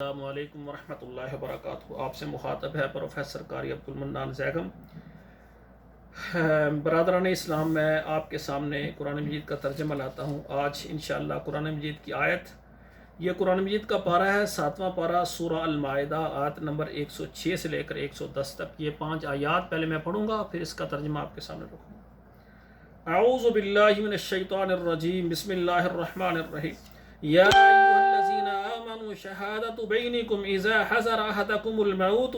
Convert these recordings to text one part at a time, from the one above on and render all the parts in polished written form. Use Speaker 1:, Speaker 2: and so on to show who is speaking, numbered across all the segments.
Speaker 1: السلام علیکم ورحمۃ اللہ وبرکاتہ۔ آپ سے مخاطب ہے پروفیسر قاری عبدالمنان زیغم۔ برادران اسلام، میں آپ کے سامنے قرآن مجید کا ترجمہ لاتا ہوں۔ آج انشاءاللہ قرآن مجید کی آیت، یہ قرآن مجید کا پارہ ہے، 7واں پارہ، سورہ المائدہ، آیت نمبر 106 سے لے کر 110 تک۔ یہ 5 آیات پہلے میں پڑھوں گا، پھر اس کا ترجمہ آپ کے سامنے رکھوں گا۔ اعوذ باللہ من الشیطان الرجیم، بسم اللہ الرحمن الرحیم۔ یا ایھا الذین آمنوا شہادۃ بینکم اذا حضر احدکم الموت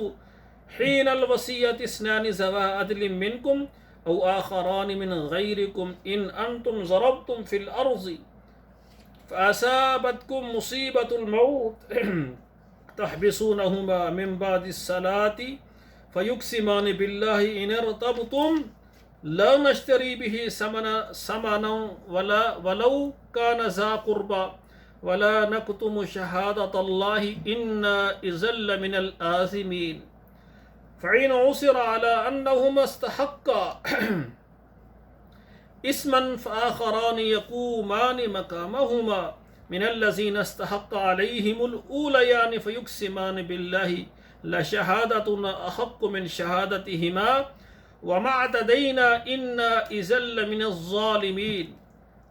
Speaker 1: حین الوصیۃ اثنان ذوا عدل منکم او آخران من غیرکم ان انتم ضربتم فی الارض فاصابتکم مصیبۃ الموت تحبسونہما من بعد الصلاۃ فیقسمان باللہ ان ارتبتم لا نشتری به ثمنا ولو كان ذا قربى ولا نكتم شهادة الله إنا إذا لمن الآثمين فإن عثر على أنهما استحقا إثما فآخران يقومان مقامهما من الذين استحق عليهم الأوليان فيقسمان بالله لشهادتنا أحق من شهادتهما وما اعتدينا إنا إذا لمن الظالمين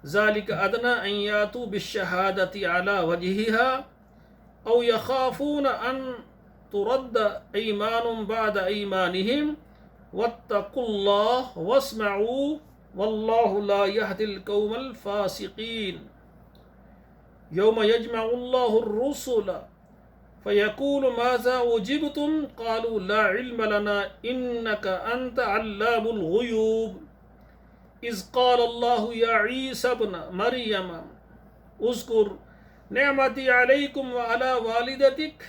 Speaker 1: ذلك أدنى أن يأتوا بالشهادة على وجهها أو يخافون أن ترد أيمان بعد أيمانهم واتقوا الله واسمعوا والله لا يهدي القوم الفاسقين يوم يجمع الله الرسل فيقول ماذا أجبتم قالوا لا علم لنا إنك أنت علام الغيوب اذ قال الله يا عيسى ابن مريم اذكر نعمتي عليكم وعلى والدتك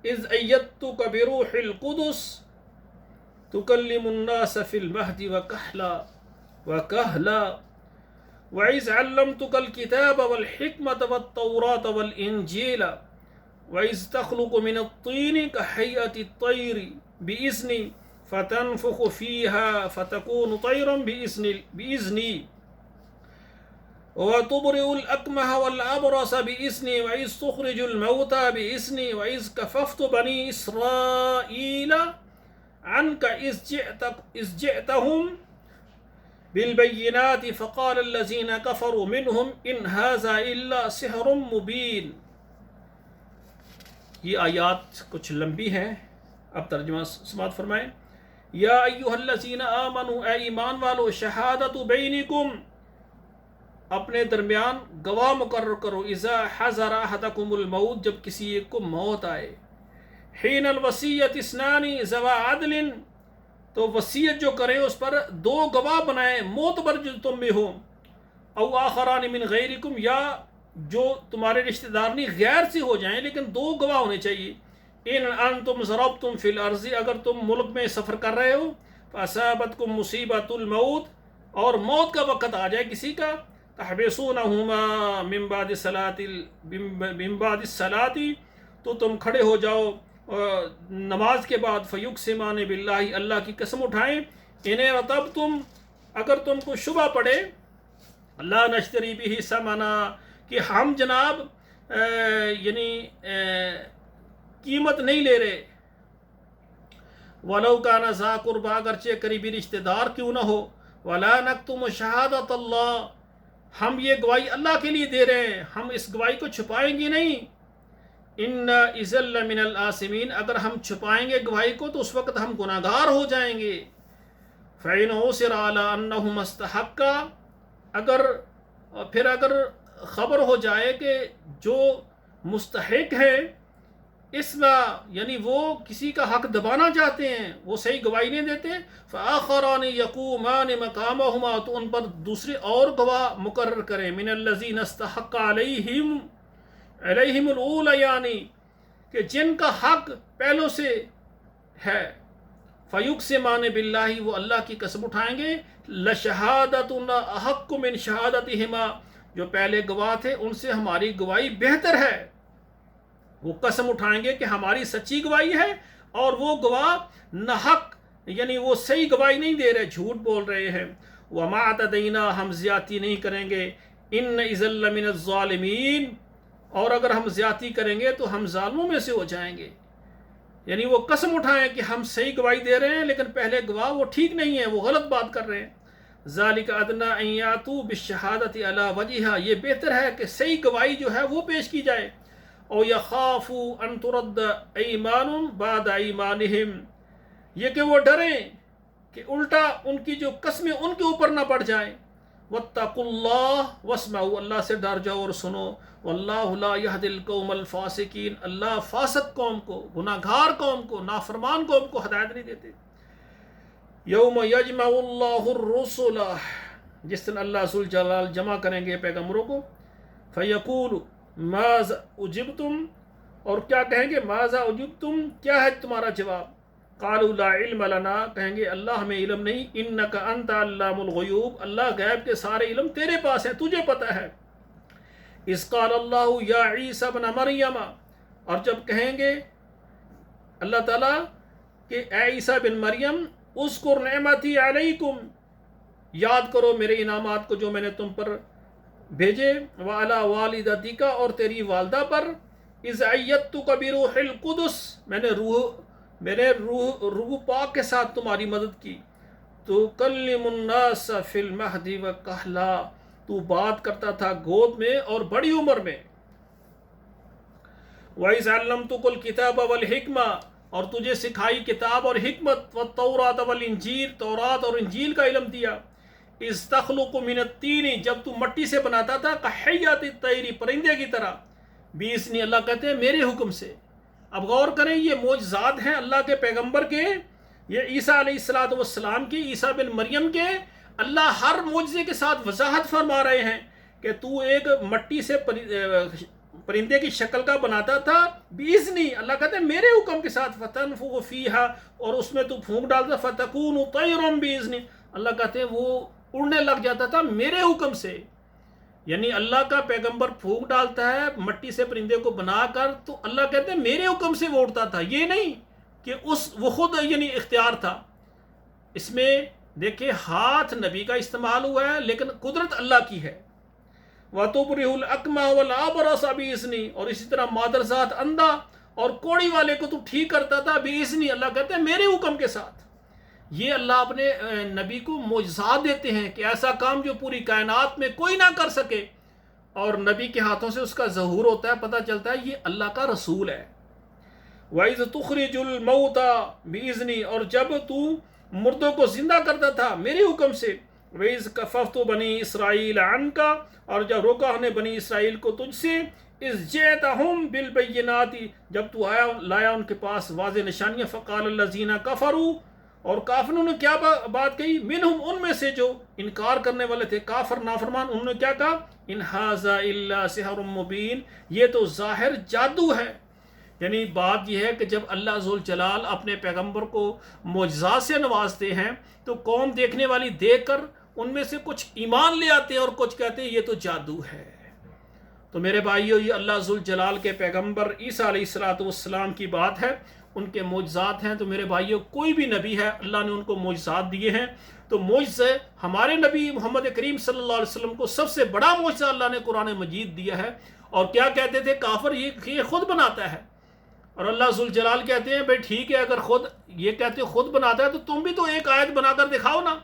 Speaker 1: اذ أيدتك بروح القدس تكلم الناس في المهد وكهلا وإذ علمتك الكتاب والحكمة والتوراة والإنجيل وإذ تخلق من الطين كهيئة الطير بإذني فتنفخ فيها فتكون طيرا بإذني وتبرئ الأكمه والأبرص بإذني وإذ تخرج الموتى بإذني وإذ كففت بني إسرائيل عنك إذ جئتهم بالبينات فقال الذين كفروا منهم إن هذا إلا سحر مبين۔ یہ آیات کچھ لمبی ہیں، اب ترجمہ سماعت فرمائیں۔ یا ایھا الذین آمنوا، اے ایمان والو، شہادت بینکم، اپنے درمیان گواہ مقرر کرو، اذا حضر احدکم الموت، جب کسی ایک کو موت آئے، حین الوصیۃ اثنان ذوا عدل، تو وصیت جو کریں اس پر 2 گواہ بنائیں معتبر جو تم میں ہو، او آخران من غیرکم، یا جو تمہارے رشتہ دار نہیں غیر سے ہو جائیں لیکن 2 گواہ ہونے چاہیے۔ ان انتم ضربتم فی الارض، اگر تم ملک میں سفر کر رہے ہو، فاصابتکم مصیبۃ الموت، اور موت کا وقت آ جائے کسی کا، تحبسونہما من بعد الصلاۃ، تو تم کھڑے ہو جاؤ نماز کے بعد، فیقسمان باللہ، اللہ کی قسم اٹھائیں، ان ارتبتم، اگر تم کو شبہ پڑے، لا نشتری بہ ثمنا، کہ ہم جناب قیمت نہیں لے رہے، وَلَوْ كَانَ ذَا قُرْبَىٰ، اگرچہ قریبی رشتہ دار کیوں نہ ہو، وَلَا نَكْتُمُ شَهَادَةَ اللَّهِ، ہم یہ گواہی اللہ کے لیے دے رہے ہیں، ہم اس گواہی کو چھپائیں گے نہیں، إِنَّا إِذًا لَمِنَ الْآثِمِينَ، اگر ہم چھپائیں گے گواہی کو تو اس وقت ہم گناہگار ہو جائیں گے۔ فَإِنْ عُثِرَ عَلَىٰ أَنَّهُمَا اسْتَحَقَّا، پھر اگر خبر ہو جائے کہ جو مستحق ہے اس میں، یعنی وہ کسی کا حق دبانا چاہتے ہیں، وہ صحیح گواہی نہیں دیتے، فآخران یقومان مقامہما، تو ان پر دوسرے اور گواہ مقرر کریں، من الذین استحق علیہم الاولیان، کہ جن کا حق پہلوں سے ہے، فیقسمان باللہ، وہ اللہ کی قسم اٹھائیں گے، لشہادتنا احق من شہادتہما، جو پہلے گواہ تھے ان سے ہماری گواہی بہتر ہے، وہ قسم اٹھائیں گے کہ ہماری سچی گواہی ہے، اور وہ گواہ ناحق، یعنی وہ صحیح گواہی نہیں دے رہے، جھوٹ بول رہے ہیں۔ وَمَا اعْتَدَيْنَا، ہم زیادتی نہیں کریں گے، إِنَّ إِذًا لَمِنَ الظَّالِمِينَ، اور اگر ہم زیادتی کریں گے تو ہم ظالموں میں سے ہو جائیں گے. یعنی وہ قسم اٹھائیں کہ ہم صحیح گواہی دے رہے ہیں لیکن پہلے گواہ وہ ٹھیک نہیں ہیں، وہ غلط بات کر رہے ہیں. ذالک ادنیٰ ان یاتوا بالشہادۃ علی وجہہا، یہ بہتر ہے کہ صحیح گواہی جو ہے وہ پیش کی جائے. او یخافوا ان ترد ایمان بعد ایمانہم، یہ کہ وہ ڈریں کہ الٹا ان کی جو قسمیں ان کے اوپر نہ پڑ جائیں. واتقوا اللہ واسمعوا، اللہ سے ڈر جاؤ اور سنو. واللہ لا یہدی القوم الفاسقین، اللہ فاسق قوم کو، گناہ گار قوم کو، نافرمان قوم کو ہدایت نہیں دیتے. یوم یجمع اللہ الرسل، جس دن اللہ ذوالجلال جمع کریں گے پیغمبروں کو. فیقول ماذا اجبتم، اور کیا کہیں گے؟ ماذا اجبتم، کیا ہے تمہارا جواب؟ قالوا لا علم لنا، کہیں گے اللہ ہمیں علم نہیں. انک انت علام الغیوب، اللہ غیب کے سارے علم تیرے پاس ہیں، تجھے پتہ ہے. اذ قال اللہ یا عیسیٰ ابن مریم، اور جب کہیں گے اللہ تعالیٰ کہ اے عیسیٰ بن مریم، اذکر نعمتی علیکم، یاد کرو میرے انعامات کو جو میں نے تم پر بھیجے. وعلی والدتک، اور تیری والدہ پر. اذ ایدتک بروح القدس، میں نے روح پاک کے ساتھ تمہاری مدد کی. تو کلم الناس فی المہد وکہلا، تو بات کرتا تھا گود میں اور بڑی عمر میں. وَإِذْ عَلَّمْتُكَ الْكِتَابَ وَالْحِکْمَةَ، اور تجھے سکھائی کتاب اور حکمت. وَالتَّوْرَاةَ وَالْإِنْجِیلَ، تورات اور انجیل کا علم دیا. اِذْ تَخْلُقُ مِنَ الطِّینِ، جب تو مٹی سے بناتا تھا. کَحَیَّةِ الطَّیْرِ، پرندے کی طرح. بِإِذْنِ، اللہ کہتے ہیں میرے حکم سے. اب غور کریں، یہ معجزات ہیں اللہ کے پیغمبر کے، یہ عیسیٰ علیہ السلام کی، عیسیٰ بن مریم کے. اللہ ہر معجزے کے ساتھ وضاحت فرما رہے ہیں کہ تو ایک مٹی سے پرندے کی شکل کا بناتا تھا. بِإِذْنِ، اللہ کہتے ہیں میرے حکم کے ساتھ. فَتَنْفُخُ فِيهَا، اور اس میں تو پھونک ڈالتا. فَتَكُونُ طَيْرًا بِإِذْنِ، اللہ کہتے ہیں وہ اڑنے لگ جاتا تھا میرے حکم سے. یعنی اللہ کا پیغمبر پھونک ڈالتا ہے مٹی سے پرندے کو بنا کر، تو اللہ کہتے ہیں میرے حکم سے وہ اڑتا تھا. یہ نہیں کہ وہ خود یعنی اختیار تھا. اس میں دیکھیں ہاتھ نبی کا استعمال ہوا ہے لیکن قدرت اللہ کی ہے. وَتُبْرِئُ الْأَكْمَحَ وَالْأَبْرَصَ بِإِذْنِی، اور اسی طرح مادرزاد اندھا اور کوڑی والے کو تو ٹھیک کرتا تھا. بِإِذْنِی، اللہ کہتے ہیں میرے حکم کے ساتھ. یہ اللہ اپنے نبی کو معجزات دیتے ہیں کہ ایسا کام جو پوری کائنات میں کوئی نہ کر سکے، اور نبی کے ہاتھوں سے اس کا ظہور ہوتا ہے، پتہ چلتا ہے یہ اللہ کا رسول ہے. وَإِذْ تُخْرِجُ الْمَوْتَى بِإِذْنِی، اور جب تو مردوں کو زندہ کرتا تھا میرے حکم سے. وَإِذْ كَفَفْتُ بَنِي إِسْرَائِيلَ عَنْكَ، اور جب روکا ہم نے بنی اسرائیل کو تجھ سے. اِذْ جِئْتَهُم بِالْبَيِّنَاتِ، جب تو لایا ان کے پاس واضح نشانیاں. فَقَالَ الَّذِينَ كَفَرُوا، اور کافروں نے کیا بات کہی؟ منہم، ان میں سے جو انکار کرنے والے تھے، کافر نافرمان، انہوں نے کیا کہا؟ ان ھذا الا سحر مبین، یہ تو ظاہر جادو ہے. یعنی بات یہ ہے کہ جب اللہ ذوالجلال اپنے پیغمبر کو معجزات سے نوازتے ہیں تو قوم دیکھنے والی دیکھ کر ان میں سے کچھ ایمان لے آتے ہیں اور کچھ کہتے ہیں یہ تو جادو ہے. تو میرے بھائیو، یہ اللہ ذوالجلال کے پیغمبر عیسیٰ علیہ السلام کی بات ہے، ان کے معجزات ہیں. تو میرے بھائیو، کوئی بھی نبی ہے اللہ نے ان کو معجزات دیے ہیں. تو معجزے ہمارے نبی محمد کریم صلی اللہ علیہ وسلم کو سب سے بڑا معجزہ اللہ نے قرآن مجید دیا ہے. اور کیا کہتے تھے کافر؟ یہ خود بناتا ہے. اور اللہ ذوالجلال کہتے ہیں بھائی ٹھیک ہے، اگر خود یہ کہتے خود بناتا ہے تو تم بھی تو ایک آیت بنا کر دکھاؤ نا.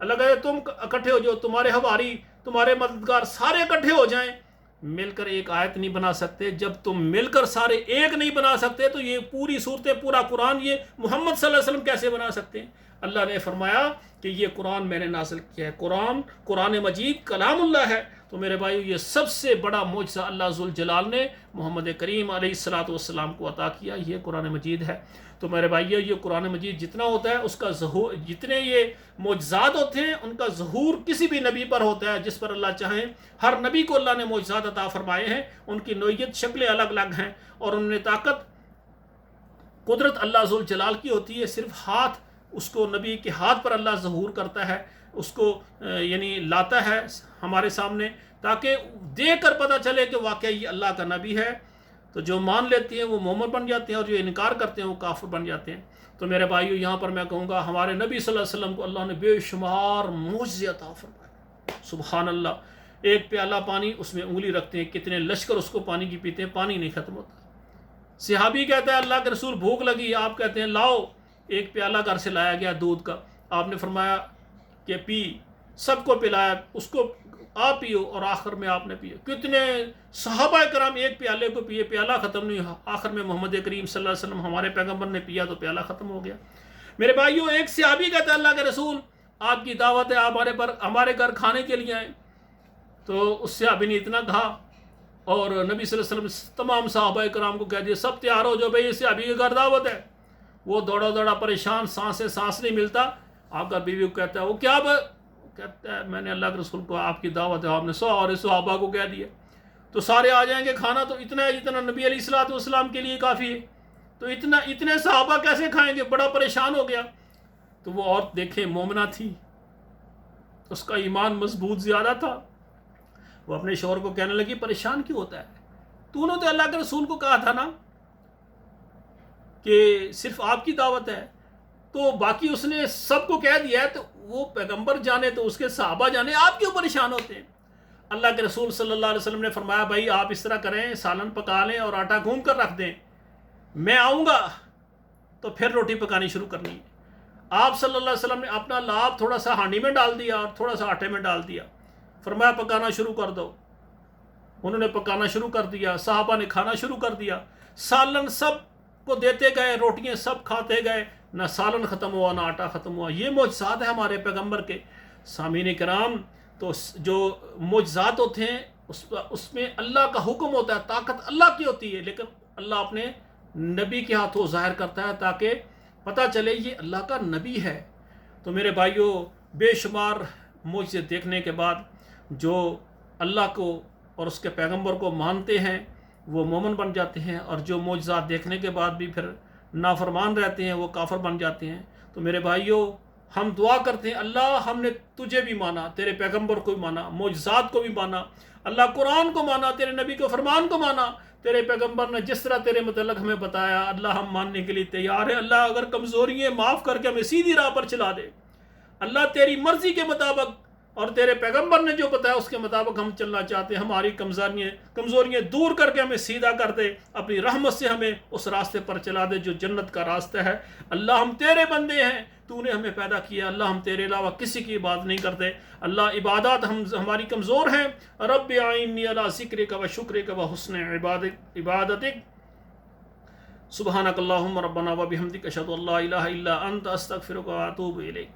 Speaker 1: اللہ کہتے تم اکٹھے ہو جاؤ، تمہارے حواری، تمہارے مددگار سارے اکٹھے ہو جائیں، مل کر ایک آیت نہیں بنا سکتے. جب تم مل کر سارے ایک نہیں بنا سکتے تو یہ پوری صورتیں، پورا قرآن، یہ محمد صلی اللہ علیہ وسلم کیسے بنا سکتے ہیں؟ اللہ نے فرمایا کہ یہ قرآن میں نے نازل کیا ہے، قرآن مجید کلام اللہ ہے. تو میرے بھائیو، یہ سب سے بڑا معجزہ اللہ ذوالجلال نے محمد کریم علیہ السلام کو عطا کیا، یہ قرآن مجید ہے. تو میرے بھائیو، یہ قرآن مجید جتنا ہوتا ہے اس کا ظہور، جتنے یہ معجزات ہوتے ہیں ان کا ظہور کسی بھی نبی پر ہوتا ہے جس پر اللہ چاہیں. ہر نبی کو اللہ نے معجزات عطا فرمائے ہیں، ان کی نوعیت، شکلیں الگ الگ ہیں، اور ان میں طاقت، قدرت اللہ ذوالجلال کی ہوتی ہے. صرف ہاتھ، اس کو نبی کے ہاتھ پر اللہ ظہور کرتا ہے، اس کو یعنی لاتا ہے ہمارے سامنے تاکہ دیکھ کر پتہ چلے کہ واقعی یہ اللہ کا نبی ہے. تو جو مان لیتے ہیں وہ مومن بن جاتے ہیں، اور جو انکار کرتے ہیں وہ کافر بن جاتے ہیں. تو میرے بھائیو، یہاں پر میں کہوں گا ہمارے نبی صلی اللہ علیہ وسلم کو اللہ نے بے شمار معجزے عطا فرمائے. سبحان اللہ. ایک پیالہ پانی اس میں انگلی رکھتے ہیں، کتنے لشکر اس کو پانی کی پیتے ہیں، پانی نہیں ختم ہوتا۔ صحابی کہتا ہے اللہ کے رسول بھوک لگی، آپ کہتے ہیں لاؤ، ایک پیالہ گھر سے لایا گیا دودھ کا، آپ نے فرمایا کہ پی، سب کو پلایا، اس کو آپ پیو، اور آخر میں آپ نے پیا۔ کتنے صحابہ کرام ایک پیالے کو پیے، پیالہ ختم نہیں ہوا، آخر میں محمد کریم صلی اللہ علیہ وسلم ہمارے پیغمبر نے پیا تو پیالہ ختم ہو گیا۔ میرے بھائیوں، ایک صحابی کہتا ہے اللہ کے رسول آپ کی دعوت ہے، آپ ہمارے گھر کھانے کے لیے آئے، تو اس صحابی نے اتنا کہا اور نبی صلی اللہ علیہ وسلم تمام صحابہ کرام کو کہہ دیا سب تیار ہو جو بھائی اس صحابی کے گھر دعوت ہے۔ وہ دوڑا دوڑا پریشان، سانس نہیں ملتا، آپ کا بیوی کو کہتا ہے وہ کیا کہتا ہے میں نے اللہ کے رسول کو آپ کی دعوت ہے، آپ نے اور صحابہ کو کہہ دیا تو سارے آ جائیں گے، کھانا تو اتنا ہے جتنا نبی علیہ الصلوۃ والسلام کے لیے کافی ہے، تو اتنے صحابہ کیسے کھائیں گے؟ بڑا پریشان ہو گیا۔ تو وہ عورت دیکھیں مومنہ تھی، اس کا ایمان مضبوط زیادہ تھا، وہ اپنے شوہر کو کہنے لگی پریشان کیوں ہوتا ہے؟ تو نے تو اللہ کے رسول کو کہا تھا نا کہ صرف آپ کی دعوت ہے، تو باقی اس نے سب کو کہہ دیا ہے، تو وہ پیغمبر جانے تو اس کے صحابہ جانے، آپ کیوں پریشان ہوتے ہیں؟ اللہ کے رسول صلی اللہ علیہ وسلم نے فرمایا بھائی آپ اس طرح کریں، سالن پکا لیں اور آٹا گھوم کر رکھ دیں، میں آؤں گا تو پھر روٹی پکانی شروع کرنی ہے۔ آپ صلی اللہ علیہ وسلم نے اپنا لعاب تھوڑا سا ہانڈی میں ڈال دیا اور تھوڑا سا آٹے میں ڈال دیا، فرمایا پکانا شروع کر دو۔ انہوں نے پکانا شروع کر دیا، صحابہ نے کھانا شروع کر دیا، سالن سب کو دیتے گئے، روٹیاں سب کھاتے گئے، نہ سالن ختم ہوا نہ آٹا ختم ہوا۔ یہ معجزات ہیں ہمارے پیغمبر کے۔ سامعین کرام، تو جو معجزات ہوتے ہیں اس میں اللہ کا حکم ہوتا ہے، طاقت اللہ کی ہوتی ہے، لیکن اللہ اپنے نبی کے ہاتھوں ظاہر کرتا ہے تاکہ پتہ چلے یہ اللہ کا نبی ہے۔ تو میرے بھائیوں، بے شمار معجزے دیکھنے کے بعد جو اللہ کو اور اس کے پیغمبر کو مانتے ہیں وہ مومن بن جاتے ہیں، اور جو معجزات دیکھنے کے بعد بھی پھر نافرمان رہتے ہیں وہ کافر بن جاتے ہیں۔ تو میرے بھائیوں، ہم دعا کرتے ہیں اللہ ہم نے تجھے بھی مانا، تیرے پیغمبر کو بھی مانا، معجزات کو بھی مانا، اللہ قرآن کو مانا، تیرے نبی کے فرمان کو مانا، تیرے پیغمبر نے جس طرح تیرے متعلق ہمیں بتایا اللہ ہم ماننے کے لیے تیار ہے۔ اللہ اگر کمزوری ہے معاف کر کے ہمیں سیدھی راہ پر چلا دے، اللہ تیری مرضی کے مطابق اور تیرے پیغمبر نے جو بتایا اس کے مطابق ہم چلنا چاہتے ہیں، ہماری کمزوریاں دور کر کے ہمیں سیدھا کر دے، اپنی رحمت سے ہمیں اس راستے پر چلا دے جو جنت کا راستہ ہے۔ اللہ ہم تیرے بندے ہیں، تو نے ہمیں پیدا کیا، اللہ ہم تیرے علاوہ کسی کی عبادت نہیں کرتے، اللہ عبادات ہماری کمزور ہیں، رب اعینی علی ذکرک و شکرک و حسن عبادتک، سبحانک اللہم ربنا و بحمدک اشہد ان لا الہ الا انت استغفرک و اتوب الیک۔